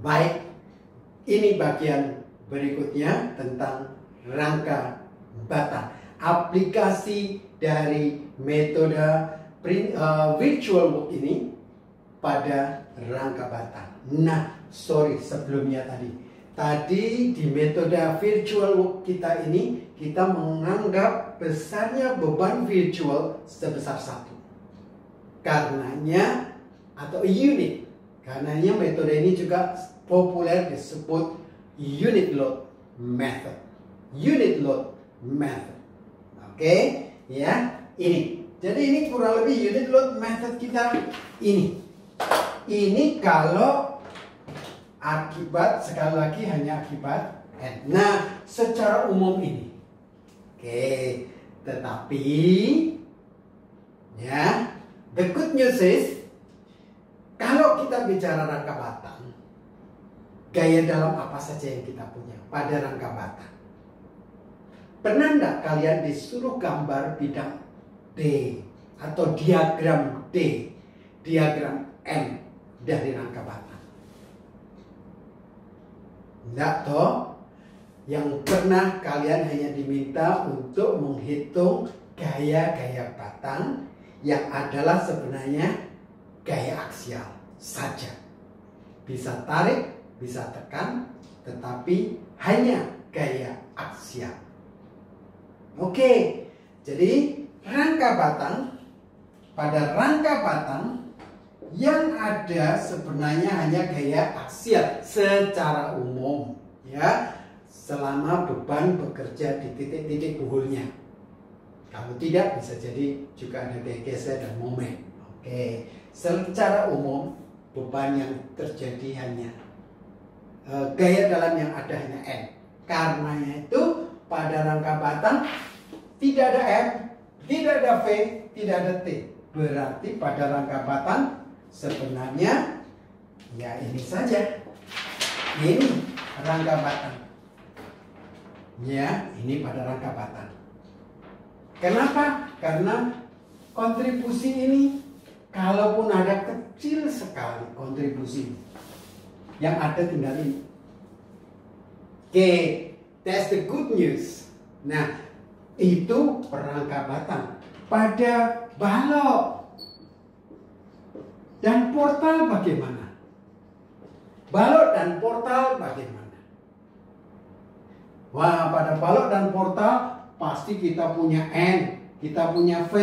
Baik, ini bagian berikutnya tentang rangka batang. Aplikasi dari metode virtual work ini pada rangka batang. Nah, sorry sebelumnya tadi di metode virtual work kita ini kita menganggap besarnya beban virtual sebesar 1. Karenanya atau unit. Karenanya metode ini juga populer disebut unit load method. Unit load method. Oke, ya, ini. Jadi ini kurang lebih unit load method kita ini. Ini kalau akibat, sekali lagi hanya akibat N. Nah, secara umum ini. Oke, tetapi ya, the good news is kalau kita bicara rangka batang, gaya dalam apa saja yang kita punya pada rangka batang. Pernah enggak kalian disuruh gambar bidang D atau diagram D, diagram M dari rangka batang? Enggak toh? Yang pernah kalian hanya diminta untuk menghitung gaya-gaya batang yang adalah sebenarnya gaya aksial saja. Bisa tarik, bisa tekan, tetapi hanya gaya aksial. Oke, jadi rangka batang, pada rangka batang yang ada sebenarnya hanya gaya aksial secara umum, ya, selama beban bekerja di titik-titik buhulnya. Kalau tidak, bisa jadi juga ada gaya geser dan momen. Oke, secara umum beban yang terjadi hanya gaya dalam yang ada hanya N. Karenanya itu pada rangka batang tidak ada M, tidak ada V, tidak ada T. Berarti pada rangka batang sebenarnya ya ini saja. Ini rangka batang. Ya, ini pada rangka batang. Kenapa? Karena kontribusi ini, kalaupun ada kecil sekali kontribusi, yang ada tinggal ini. Oke, that's the good news. Nah, itu rangka batang. Pada balok dan portal bagaimana? Balok dan portal bagaimana? Wah, pada balok dan portal pasti kita punya N, kita punya V,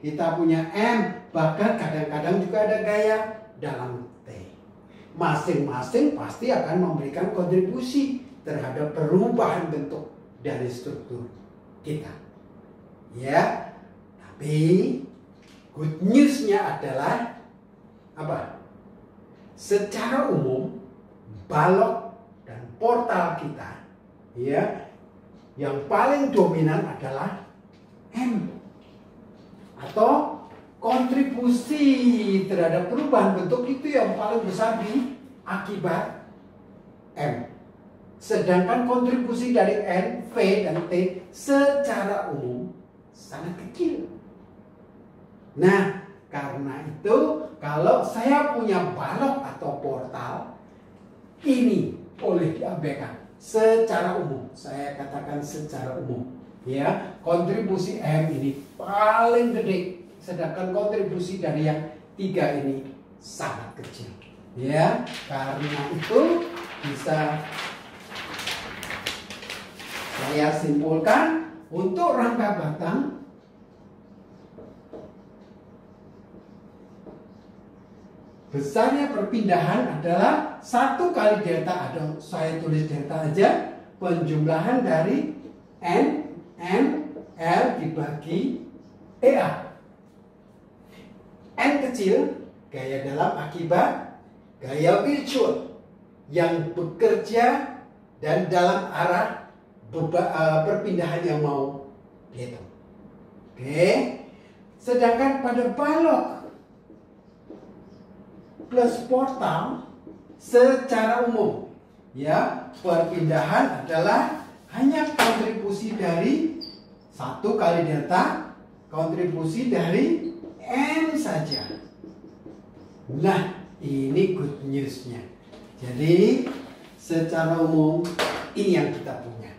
kita punya M, bahkan kadang-kadang juga ada gaya dalam T. Masing-masing pasti akan memberikan kontribusi terhadap perubahan bentuk dari struktur kita. Ya, tapi good news-nya adalah apa? Secara umum balok dan portal kita, ya, yang paling dominan adalah M, atau kontribusi terhadap perubahan bentuk itu yang paling besar di akibat M. Sedangkan kontribusi dari N, V, dan T secara umum sangat kecil. Nah, karena itu kalau saya punya balok atau portal, ini boleh diabaikan. Secara umum, saya katakan secara umum, ya, kontribusi M ini paling gede, sedangkan kontribusi dari yang 3 ini sangat kecil, ya. Karena itu bisa saya simpulkan untuk rangka batang besarnya perpindahan adalah 1 kali delta, ada saya tulis delta aja, penjumlahan dari N, M, L dibagi EA. N kecil, gaya dalam akibat gaya virtual yang bekerja dan dalam arah perpindahan yang mau dihitung. Oke. Sedangkan pada balok plus portal secara umum, ya, perpindahan adalah hanya kontribusi dari 1 kali delta, kontribusi dari N saja. Nah, ini good news-nya. Jadi secara umum ini yang kita punya.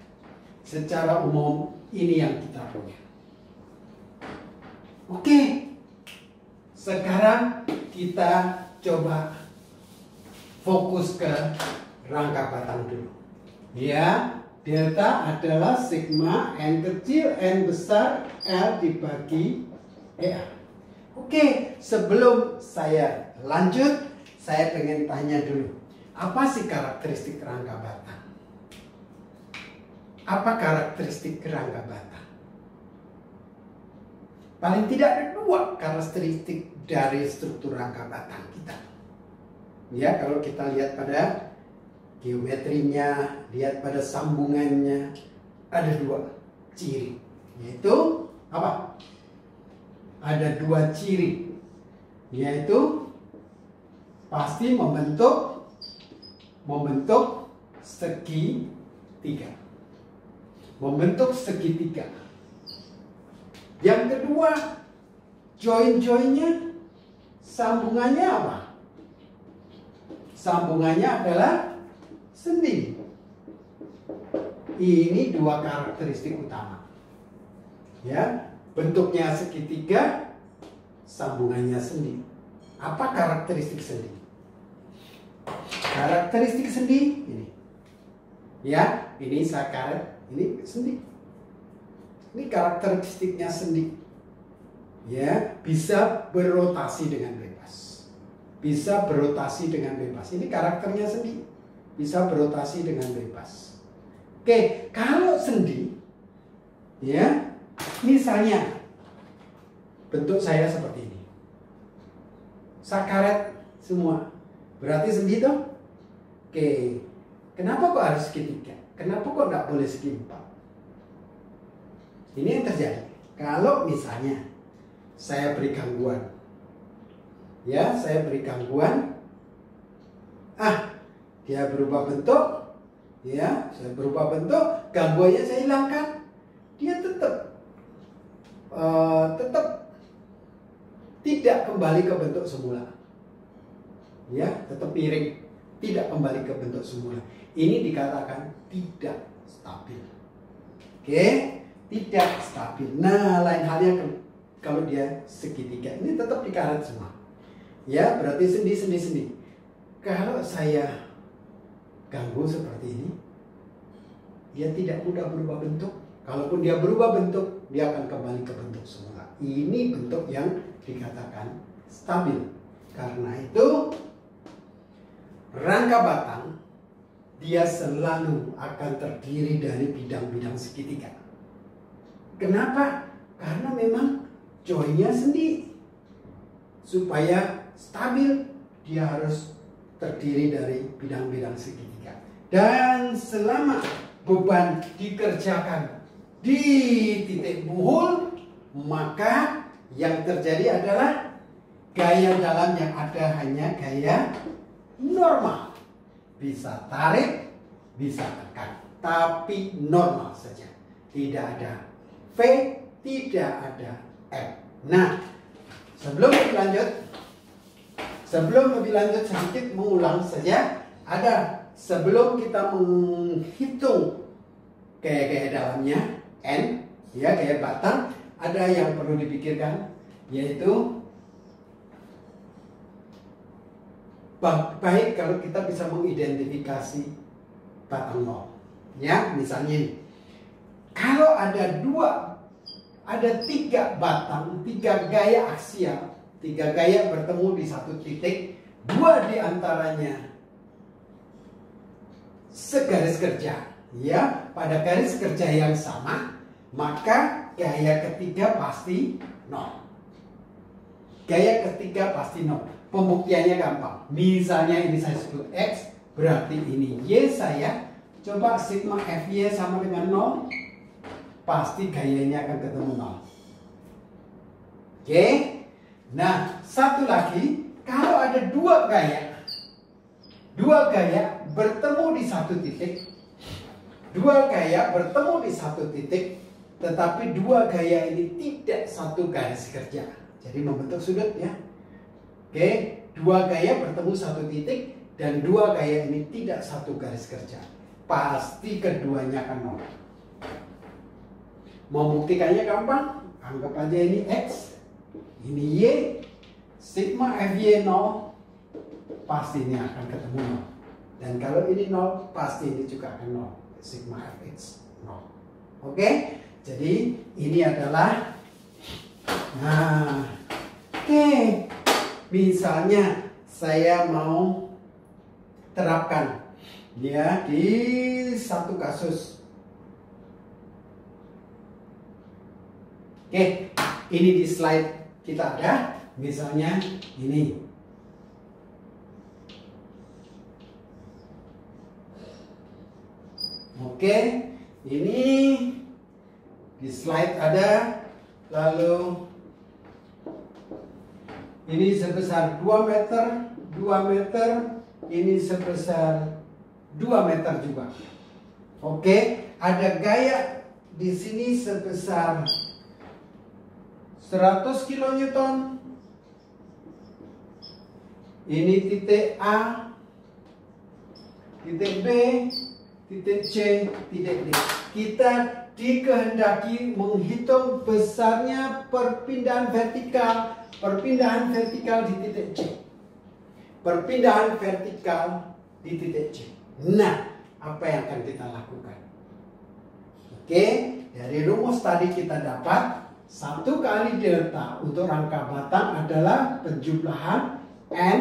Secara umum ini yang kita punya. Oke. Sekarang kita coba fokus ke rangka batang dulu. Ya, delta adalah sigma N kecil N besar L dibagi EA. Oke, sebelum saya lanjut, saya pengen tanya dulu. Apa sih karakteristik rangka batang? Apa karakteristik rangka batang? Paling tidak ada dua karakteristik dari struktur rangka batang kita. Ya, kalau kita lihat pada geometrinya, lihat pada sambungannya, ada dua ciri. Yaitu apa? Ada dua ciri. Yaitu pasti membentuk segitiga. Membentuk segitiga. Yang kedua, join-joinnya, sambungannya apa? Sambungannya adalah sendi. Ini dua karakteristik utama. Ya, bentuknya segitiga, sambungannya sendi. Apa karakteristik sendi? Karakteristik sendi ini. Ya, ini saya karet, ini sendi. Ini karakteristiknya sendi. Ya, bisa berotasi dengan bebas. Bisa berotasi dengan bebas. Ini karakternya sendi. Bisa berotasi dengan bebas. Oke, kalau sendi, ya, misalnya bentuk saya seperti ini. Saya karet semua. Berarti sendi toh? Oke, kenapa kok harus segitiga? Kenapa kok nggak boleh segi empat? Ini yang terjadi. Kalau misalnya saya beri gangguan, ya, saya beri gangguan, dia berubah bentuk, ya, saya berubah bentuk, gangguannya saya hilangkan, dia tetap tidak kembali ke bentuk semula, ya, tetap miring, tidak kembali ke bentuk semula. Ini dikatakan tidak stabil. Oke, tidak stabil. Nah, lain halnya kalau dia segitiga, ini tetap dikaret semua. Ya, berarti sendi. Kalau saya ganggu seperti ini, dia tidak mudah berubah bentuk. Kalaupun dia berubah bentuk, dia akan kembali ke bentuk semula. Ini bentuk yang dikatakan stabil. Karena itu, rangka batang dia selalu akan terdiri dari bidang-bidang segitiga. Kenapa? Karena memang joinnya sendi. Supaya stabil, dia harus terdiri dari bidang-bidang segitiga. Dan selama beban dikerjakan di titik buhul, maka yang terjadi adalah gaya dalam yang ada hanya gaya normal. Bisa tarik, bisa tekan, tapi normal saja. Tidak ada V, tidak ada M. Nah, sebelum lebih lanjut sedikit mengulang saja. Sebelum kita menghitung gaya-gaya dalamnya N, ya, gaya batang, ada yang perlu dipikirkan, yaitu baik kalau kita bisa mengidentifikasi batang nol. Ya, misalnya ini. Kalau ada tiga batang, tiga gaya aksial, tiga gaya bertemu di satu titik, dua diantaranya segaris kerja, ya, pada garis kerja yang sama, maka gaya ketiga pasti nol. Gaya ketiga pasti nol. Pembuktiannya gampang. Misalnya ini saya sebut X, berarti ini Y saya. Coba sigma FY sama dengan 0, pasti gayanya akan ketemu 0. Oke. Nah, satu lagi, kalau ada dua gaya bertemu di satu titik, tetapi dua gaya ini tidak satu garis kerja, jadi membentuk sudut, ya. Oke, dua gaya bertemu satu titik, dan dua gaya ini tidak satu garis kerja, pasti keduanya akan nol. Mau buktikannya gampang, anggap aja ini X, ini Y, sigma FY 0, pasti ini akan ketemu 0. Dan kalau ini 0, pasti ini juga akan 0, sigma FX 0. Oke, jadi ini adalah, nah, oke, misalnya saya mau terapkan ya di satu kasus. Oke, ini di slide kita ada, misalnya ini. Oke, ini di slide ada, lalu ini sebesar 2 meter, 2 meter, ini sebesar 2 meter juga. Oke, ada gaya di sini sebesar 100 kilonewton. Ini titik A, titik B, titik C, titik D. Kita dikehendaki menghitung besarnya perpindahan vertikal di titik C. Perpindahan vertikal di titik C. Nah, apa yang akan kita lakukan? Oke, dari rumus tadi kita dapat 1 kali delta untuk rangka batang adalah penjumlahan N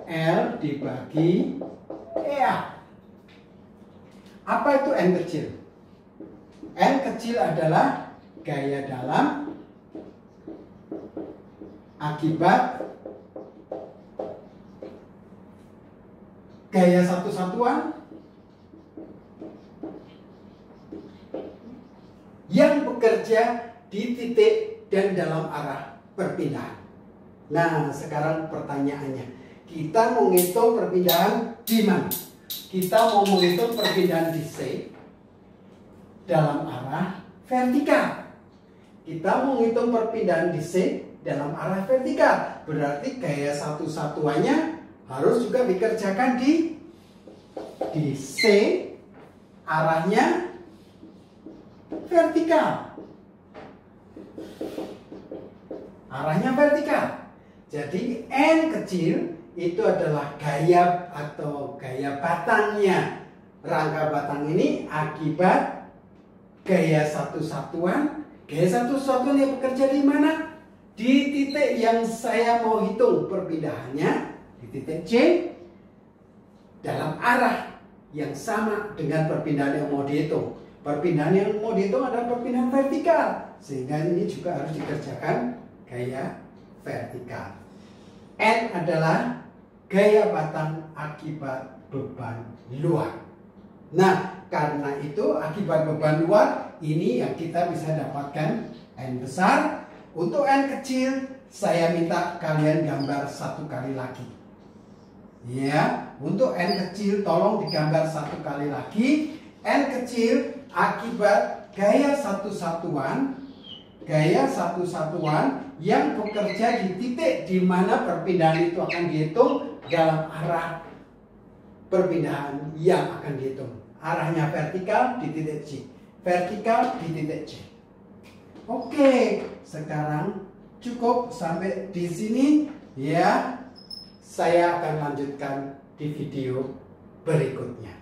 L dibagi EA. Apa itu N kecil? N kecil adalah gaya dalam akibat gaya satu satuan yang bekerja di titik dan dalam arah perpindahan. Nah, sekarang pertanyaannya, kita mau menghitung perpindahan di mana? Kita mau menghitung perpindahan di C dalam arah vertikal. Kita mau menghitung perpindahan di C dalam arah vertikal. Berarti gaya satu satuannya harus juga dikerjakan di C, arahnya vertikal. Arahnya vertikal. Jadi N kecil itu adalah gaya atau gaya batangnya rangka batang ini akibat gaya satu satuan. Gaya satu satuan yang bekerja di mana? Di titik yang saya mau hitung perpindahannya, di titik C, dalam arah yang sama dengan perpindahan yang mau dihitung. Perpindahan yang mau dihitung adalah perpindahan vertikal, sehingga ini juga harus dikerjakan gaya vertikal. N adalah gaya batang akibat beban luar. Nah, karena itu akibat beban luar ini yang kita bisa dapatkan N besar. Untuk N kecil saya minta kalian gambar satu kali lagi. Ya, untuk N kecil tolong digambar satu kali lagi. N kecil akibat gaya satu satuan yang bekerja di titik di mana perpindahan itu akan dihitung dalam arah perpindahan yang akan dihitung. Arahnya vertikal di titik C, vertikal di titik C. Oke, sekarang cukup sampai di sini ya. Saya akan lanjutkan di video berikutnya.